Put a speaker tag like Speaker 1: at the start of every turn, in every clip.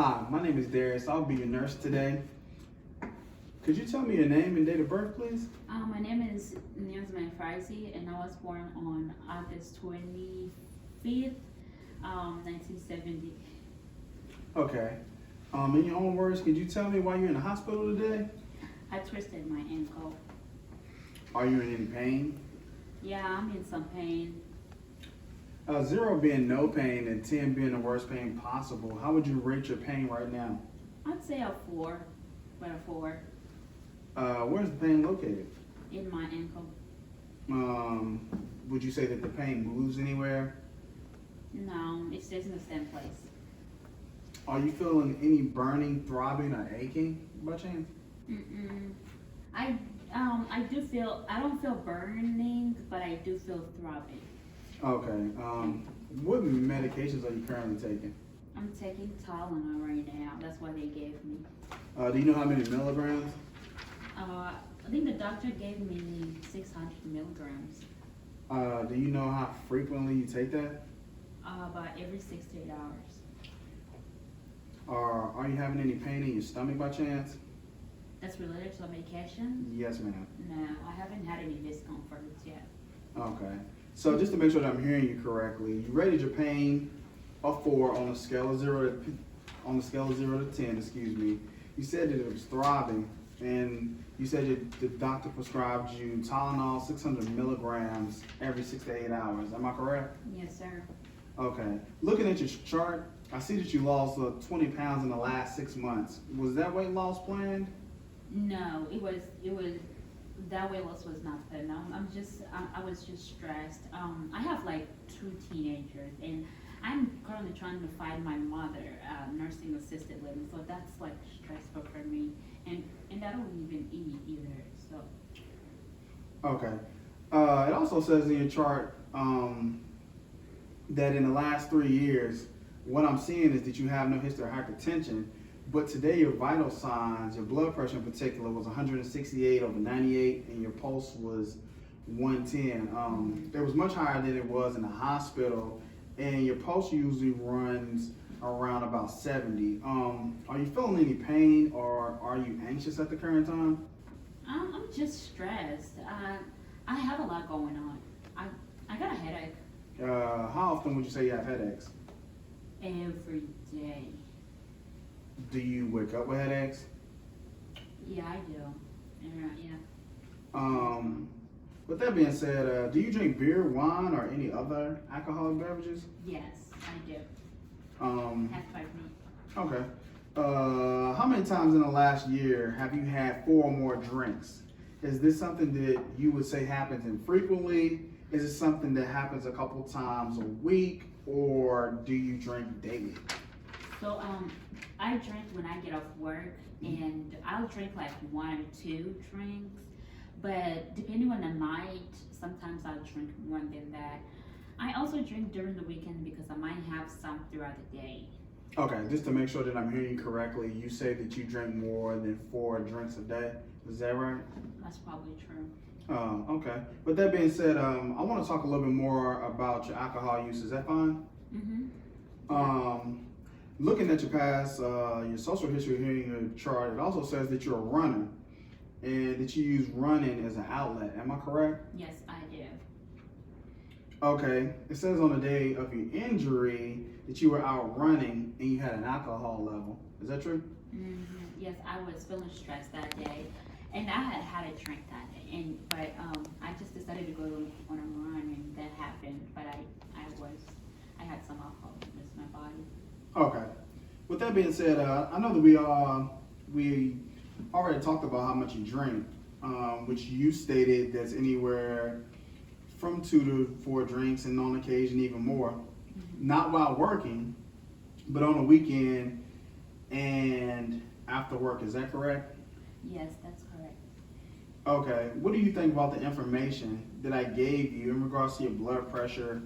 Speaker 1: Hi, my name is Darius. I'll be your nurse today. Could you tell me your name and date of birth, please?
Speaker 2: My name is Niazma Farsi, and I was born on August 25th, 1970.
Speaker 1: Okay. In your own words, could you tell me why you're in the hospital today?
Speaker 2: I twisted my ankle.
Speaker 1: Are you in any pain?
Speaker 2: Yeah, I'm in some pain.
Speaker 1: 0 being no pain and 10 being the worst pain possible. How would you rate your pain right now?
Speaker 2: I'd say a 4, but a 4
Speaker 1: Where's the pain located?
Speaker 2: in my ankle.
Speaker 1: Would you say that the pain moves anywhere?
Speaker 2: No, it stays in the same place.
Speaker 1: Are you feeling any burning, throbbing, or aching by chance?
Speaker 2: I don't feel burning, but I do feel throbbing.
Speaker 1: Okay. What medications are you currently taking?
Speaker 2: I'm taking Tylenol right now. That's what they gave me.
Speaker 1: Do you know how many milligrams?
Speaker 2: I think the doctor gave me 600 milligrams.
Speaker 1: Do you know how frequently you take that?
Speaker 2: About every 6 to 8 hours.
Speaker 1: Are you having any pain in your stomach by chance?
Speaker 2: That's related to the medication?
Speaker 1: Yes, ma'am.
Speaker 2: No, I haven't had any discomforts yet.
Speaker 1: Okay. So just to make sure that I'm hearing you correctly, you rated your pain a 4 on a scale of 0 to 10. Excuse me. You said that it was throbbing, and you said that the doctor prescribed you Tylenol 600 milligrams every 6 to 8 hours. Am I correct?
Speaker 2: Yes, sir.
Speaker 1: Okay. Looking at your chart, I see that you lost 20 pounds in the last 6 months. Was that weight loss planned?
Speaker 2: No, it was that weight loss was not planned. I was just stressed. I have like 2 teenagers, and I'm currently trying to find my mother, nursing assisted living. So that's like stressful for me, and I don't even eat either. So.
Speaker 1: Okay. It also says in your chart that in the last 3 years, what I'm seeing is that you have no history of hypertension, but today your vital signs, your blood pressure in particular, was 168 over 98, and your pulse was 110. It was much higher than it was in the hospital, and your pulse usually runs around about 70. Are you feeling any pain, or are you anxious at the current time?
Speaker 2: I'm just stressed. I have a lot going on. I got a headache
Speaker 1: How often would you say you have headaches?
Speaker 2: every day.
Speaker 1: Do you wake up with headaches?
Speaker 2: Yeah, I do. Yeah.
Speaker 1: With that being said, do you drink beer, wine, or any other alcoholic beverages?
Speaker 2: Yes, I do.
Speaker 1: Um,
Speaker 2: Have 5 minutes.
Speaker 1: okay. How many times in the last year have you had 4 or more drinks? Is this something that you would say happens infrequently? Is it something that happens a couple times a week, or do you drink daily?
Speaker 2: So I drink when I get off work, and I'll drink like 1 or 2 drinks. But depending on the night, sometimes I'll drink more than that. I also drink during the weekend because I might have some throughout the day.
Speaker 1: Okay, just to make sure that I'm hearing you correctly, you say that you drink more than 4 drinks a day. Is that right?
Speaker 2: That's probably true.
Speaker 1: Okay. With that being said, I want to talk a little bit more about your alcohol use. Is that fine? Looking at your past, your social history here in your chart, it also says that you're a runner and that you use running as an outlet. Am I correct?
Speaker 2: Yes, I do.
Speaker 1: Okay. It says on the day of your injury that you were out running and you had an alcohol level. Is that true?
Speaker 2: Yes, I was feeling stressed that day, and I had a drink that day, but I just decided to go on a run, and that happened. But I had some alcohol in my body.
Speaker 1: Okay. With that being said, I know that we already talked about how much you drink, which you stated that's anywhere from 2 to 4 drinks, and on occasion even more. Not while working, but on the weekend and after work. Is that correct?
Speaker 2: Yes, that's correct.
Speaker 1: Okay. What do you think about the information that I gave you in regards to your blood pressure,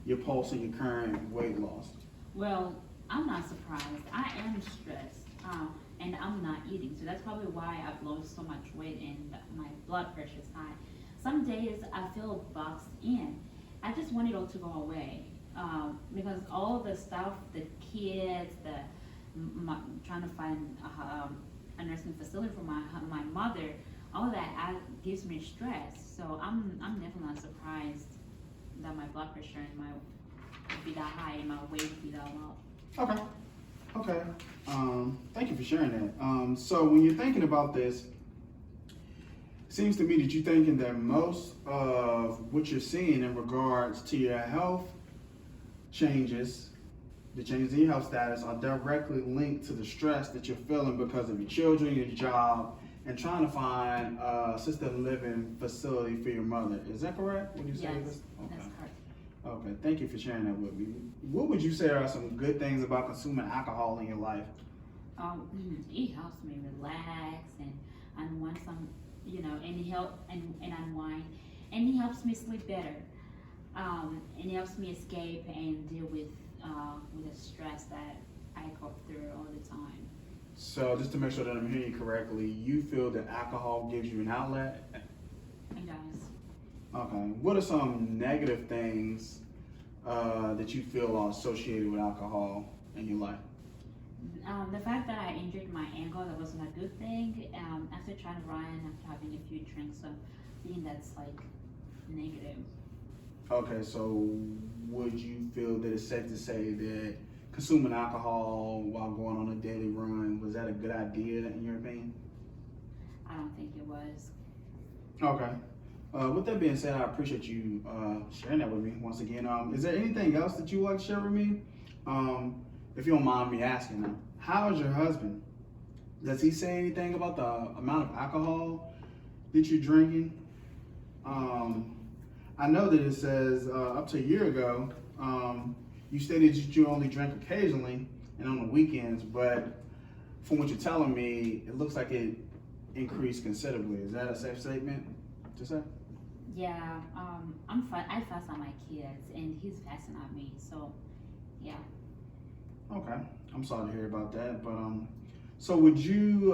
Speaker 1: your pulse, and your current weight loss?
Speaker 2: Well, I'm not surprised. I am stressed, and I'm not eating, so that's probably why I've lost so much weight and my blood pressure is high. Some days I feel boxed in. I just want it all to go away, because all the stuff, the kids, trying to find a nursing facility for my mother. All that gives me stress. So I'm definitely not surprised that my blood pressure and my be that high and my weight be that low.
Speaker 1: Okay. Okay. Thank you for sharing that. So when you're thinking about this, it seems to me that you're thinking that most of what you're seeing in regards to your health changes, the changes in your health status, are directly linked to the stress that you're feeling because of your children, your job, and trying to find a assisted living facility for your mother. Is that correct? Would you say
Speaker 2: Yes,
Speaker 1: this? Okay.
Speaker 2: that's correct.
Speaker 1: Okay, thank you for sharing that with me. What would you say are some good things about consuming alcohol in your life?
Speaker 2: It helps me relax and unwind some, and help and unwind, and it helps me sleep better. And it helps me escape and deal with the stress that I go through all the time.
Speaker 1: So just to make sure that I'm hearing you correctly, you feel that alcohol gives you an outlet?
Speaker 2: It does.
Speaker 1: Okay. What are some negative things that you feel are associated with alcohol in your life?
Speaker 2: The fact that I injured my ankle, that wasn't a good thing. After trying to run, after having a few drinks, so I think that's like negative.
Speaker 1: Okay, so would you feel that it's safe to say that consuming alcohol while going on a daily run, was that a good idea in your opinion?
Speaker 2: I don't think it was.
Speaker 1: Okay. With that being said, I appreciate you sharing that with me once again. Is there anything else that you would like to share with me? If you don't mind me asking now, how is your husband? Does he say anything about the amount of alcohol that you're drinking? I know that it says up to a year ago, you stated that you only drink occasionally and on the weekends, but from what you're telling me, it looks like it increased considerably. Is that a safe statement to say?
Speaker 2: Yeah, I fast on my kids, and he's fasting on me. So, yeah.
Speaker 1: Okay, I'm sorry to hear about that, but so would you?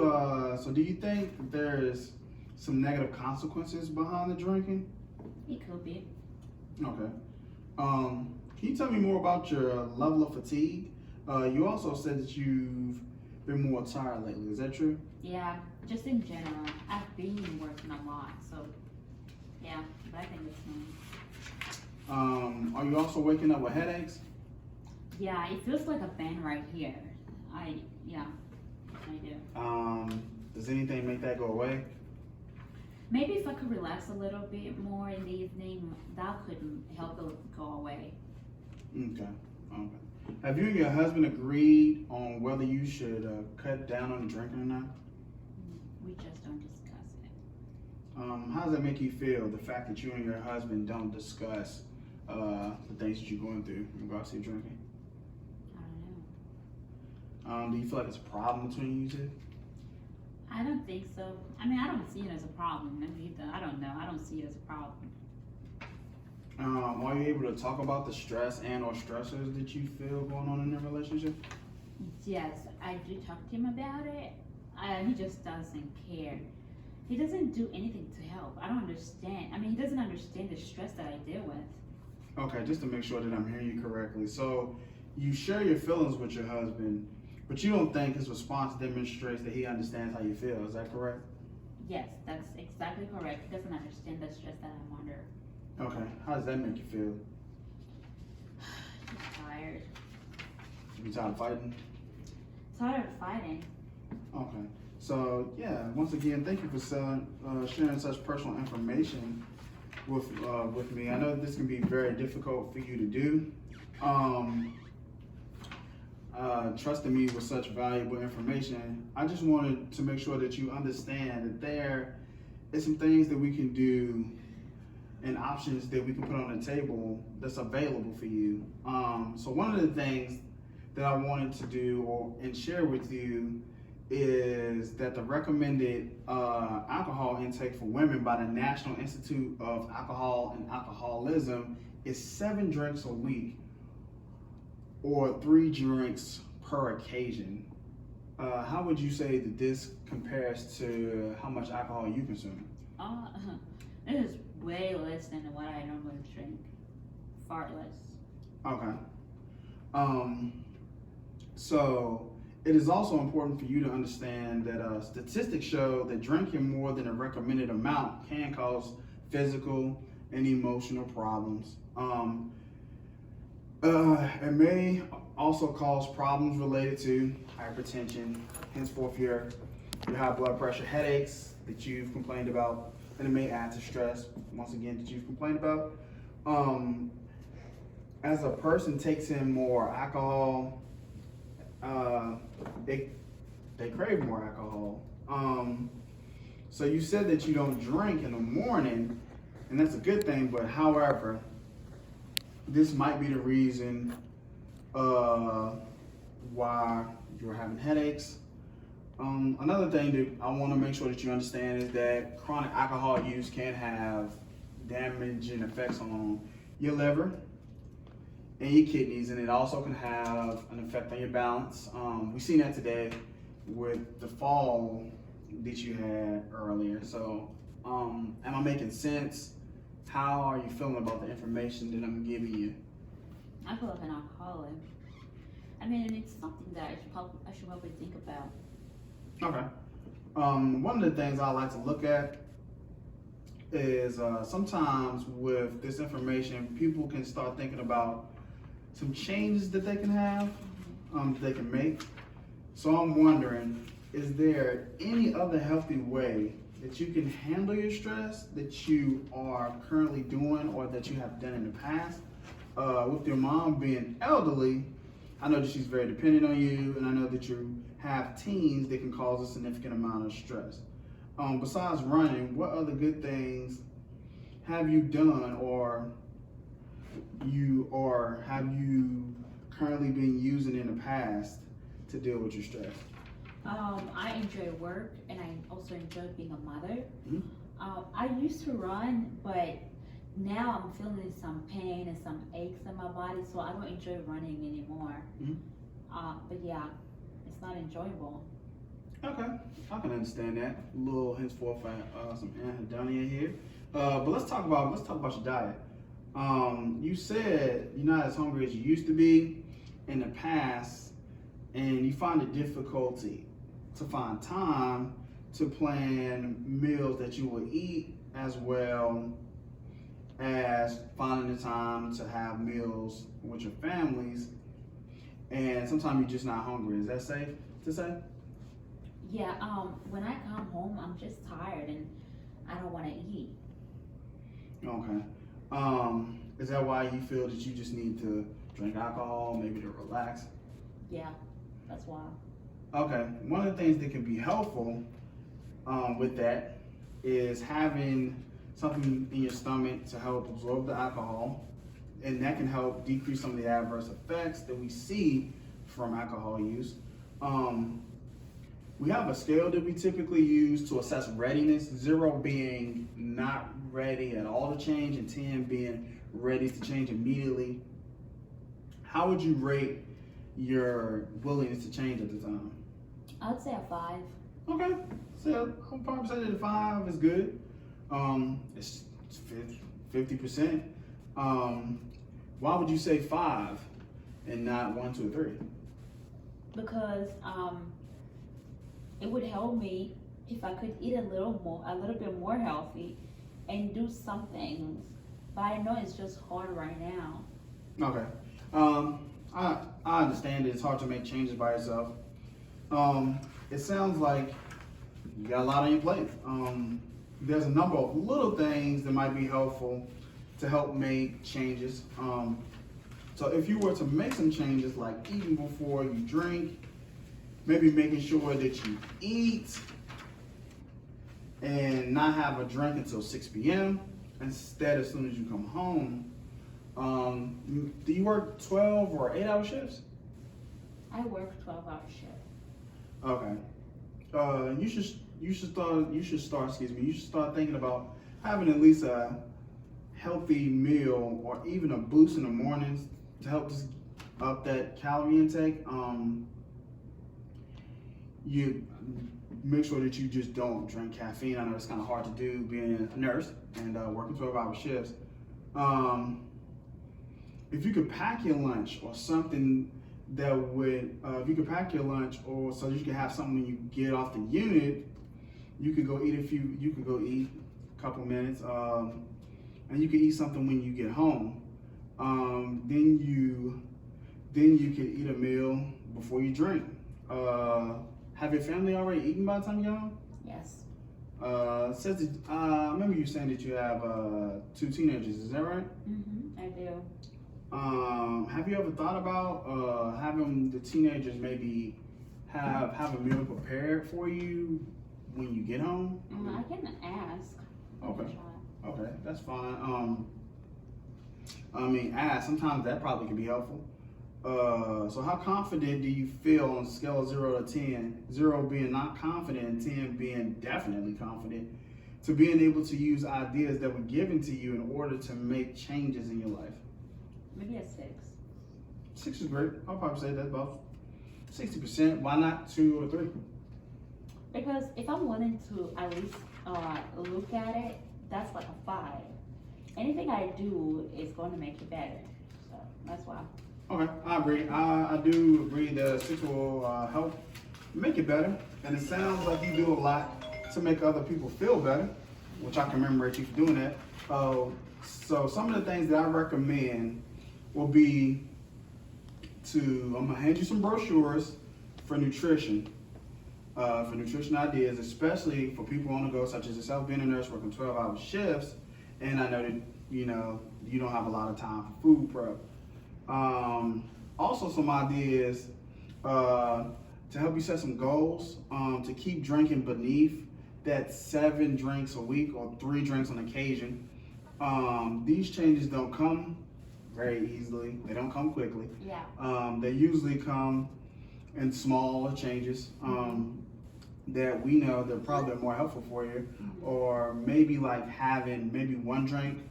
Speaker 1: So do you think that there is some negative consequences behind the drinking?
Speaker 2: It could be.
Speaker 1: Okay. Can you tell me more about your level of fatigue? You also said that you've been more tired lately. Is that true?
Speaker 2: Yeah, just in general, I've been working a lot. So, yeah, but I think it's fine.
Speaker 1: Are you also waking up with headaches?
Speaker 2: Yeah, it feels like a band right here. Yeah, I do.
Speaker 1: Does anything make that go away?
Speaker 2: Maybe if I could relax a little bit more in the evening, that could help it go away.
Speaker 1: Okay. Okay. Have you and your husband agreed on whether you should cut down on drinking or not?
Speaker 2: We just don't discuss it.
Speaker 1: How does that make you feel, the fact that you and your husband don't discuss the things that you're going through in regards to your drinking?
Speaker 2: I don't know.
Speaker 1: Do you feel like it's a problem between you two?
Speaker 2: I don't think so. I mean, I don't see it as a problem. I don't know. I don't see it as a problem.
Speaker 1: Are you able to talk about the stress and or stressors that you feel going on in your relationship?
Speaker 2: Yes, I do talk to him about it. He just doesn't care. He doesn't do anything to help. I don't understand. I mean, he doesn't understand the stress that I deal with.
Speaker 1: Okay, just to make sure that I'm hearing you correctly. So you share your feelings with your husband, but you don't think his response demonstrates that he understands how you feel. Is that correct?
Speaker 2: Yes, that's exactly correct. He doesn't understand the stress that I'm under.
Speaker 1: Okay, how does that make you feel?
Speaker 2: He's tired.
Speaker 1: You tired of fighting?
Speaker 2: Tired of fighting.
Speaker 1: Okay, so yeah, once again, thank you for sharing such personal information with me. I know this can be very difficult for you to do. Trusting me with such valuable information, I just wanted to make sure that you understand that there is some things that we can do and options that we can put on the table that's available for you. So one of the things that I wanted to do and share with you is that the recommended alcohol intake for women by the National Institute of Alcohol and Alcoholism is 7 drinks a week or 3 drinks per occasion. How would you say that this compares to how much alcohol you consume?
Speaker 2: It is way less than what I normally drink. Far less.
Speaker 1: Okay. So It is also important for you to understand that statistics show that drinking more than a recommended amount can cause physical and emotional problems. It may also cause problems related to hypertension, henceforth your high blood pressure, headaches that you've complained about, and it may add to stress, once again, that you've complained about. As a person takes in more alcohol, they crave more alcohol. So you said that you don't drink in the morning, and that's a good thing, but however, this might be the reason why you're having headaches. Another thing that I want to make sure that you understand is that chronic alcohol use can have damaging effects on your liver and your kidneys, and it also can have an effect on your balance. We've seen that today with the fall that you had earlier. So, am I making sense? How are you feeling about the information that I'm giving you?
Speaker 2: I feel like an alcoholic. I mean, it's something that I should probably think about.
Speaker 1: Okay. One of the things I like to look at is sometimes with this information, people can start thinking about some changes that they can have, that they can make. So I'm wondering, is there any other healthy way that you can handle your stress that you are currently doing or that you have done in the past? With your mom being elderly, I know that she's very dependent on you, and I know that you have teens that can cause a significant amount of stress. Besides running, what other good things have you done or have you currently been using in the past to deal with your stress?
Speaker 2: I enjoy work, and I also enjoy being a mother.
Speaker 1: Mm-hmm.
Speaker 2: I used to run, but now I'm feeling some pain and some aches in my body, so I don't enjoy running anymore.
Speaker 1: Mm-hmm.
Speaker 2: But yeah, it's not enjoyable.
Speaker 1: Okay, I can understand that. A little henceforth some anhedonia here. But let's talk about your diet. You said you're not as hungry as you used to be in the past, and you find it difficulty to find time to plan meals that you will eat, as well as finding the time to have meals with your families. And sometimes you're just not hungry. Is that safe to say?
Speaker 2: Yeah, when I come home, I'm just tired and I don't want to eat.
Speaker 1: Okay. Is that why you feel that you just need to drink alcohol, maybe to relax?
Speaker 2: Yeah, that's why.
Speaker 1: Okay. One of the things that can be helpful with that is having something in your stomach to help absorb the alcohol, and that can help decrease some of the adverse effects that we see from alcohol use. We have a scale that we typically use to assess readiness, 0 being not ready at all to change, and 10 being ready to change immediately. How would you rate your willingness to change at the time?
Speaker 2: I would say a 5.
Speaker 1: Okay, so 5% of the 5 is good. It's 50%. Why would you say 5 and not 1, 2, or 3?
Speaker 2: Because it would help me if I could eat a little bit more healthy and do some things. But I know it's just hard right now.
Speaker 1: Okay. I understand it's hard to make changes by yourself. It sounds like you got a lot on your plate. There's a number of little things that might be helpful to help make changes. So if you were to make some changes, like eating before you drink, maybe making sure that you eat and not have a drink until 6 p.m. instead as soon as you come home. Do you work 12 or 8-hour shifts?
Speaker 2: I work 12-hour shift.
Speaker 1: Okay. You should start thinking about having at least a healthy meal or even a boost in the mornings to help just up that calorie intake. You make sure that you just don't drink caffeine. I know it's kind of hard to do being a nurse and working 12-hour shifts. If you could pack your lunch or something that would, if you could pack your lunch, or so you can have something when you get off the unit, you could go eat a couple minutes, and you could eat something when you get home. Then you could eat a meal before you drink. Have your family already eaten by the time you get home?
Speaker 2: Yes.
Speaker 1: Says that, I remember you saying that you have 2 teenagers. Is that right?
Speaker 2: I do.
Speaker 1: Have you ever thought about having the teenagers maybe have a meal prepared for you when you get home?
Speaker 2: I can ask.
Speaker 1: Okay. Okay, that's fine. I mean, ask. Sometimes that probably can be helpful. So how confident do you feel on a scale of 0 to 10? 0 being not confident and 10 being definitely confident, to being able to use ideas that were given to you in order to make changes in your life?
Speaker 2: Maybe a 6.
Speaker 1: 6 is great. I'll probably say that's about 60%. Why not 2 or 3?
Speaker 2: Because if I'm willing to at least look at it, that's like a 5. Anything I do is going to make it better. So that's why.
Speaker 1: Okay, I agree. I do agree that 6 will help make it better. And it sounds like you do a lot to make other people feel better, which I commemorate you for doing that. So some of the things that I recommend will be I'm gonna hand you some brochures for nutrition ideas, especially for people on the go, such as yourself, being a nurse working 12-hour shifts. And I know that, you don't have a lot of time for food prep. Also some ideas to help you set some goals, to keep drinking beneath that 7 drinks a week or 3 drinks on occasion. These changes don't come very easily. They don't come quickly.
Speaker 2: Yeah.
Speaker 1: They usually come in smaller changes that we know they're probably more helpful for you, or maybe like having maybe 1 drink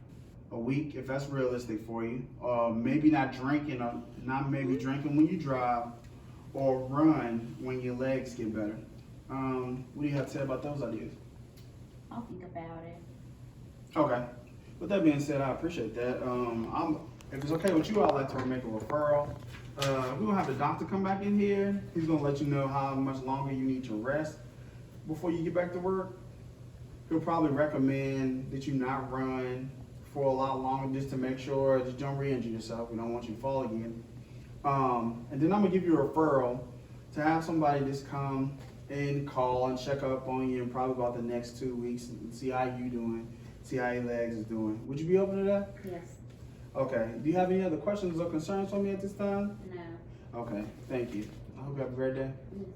Speaker 1: a week if that's realistic for you, or maybe not drinking when you drive or run when your legs get better. What do you have to say about those ideas?
Speaker 2: I'll think about it.
Speaker 1: Okay. With that being said, I appreciate that. If it's okay with you, I'd like to make a referral. We're gonna have the doctor come back in here. He's gonna let you know how much longer you need to rest before you get back to work. He'll probably recommend that you not run for a lot longer, just to make sure that you don't re-injure yourself. We don't want you to fall again. And then I'm gonna give you a referral to have somebody just come and call and check up on you in probably about the next 2 weeks and see how you doing, see how your legs is doing. Would you be open to that?
Speaker 2: Yes.
Speaker 1: Okay. Do you have any other questions or concerns for me at this time?
Speaker 2: No.
Speaker 1: Okay. Thank you. I hope you have a great day.
Speaker 2: Yes.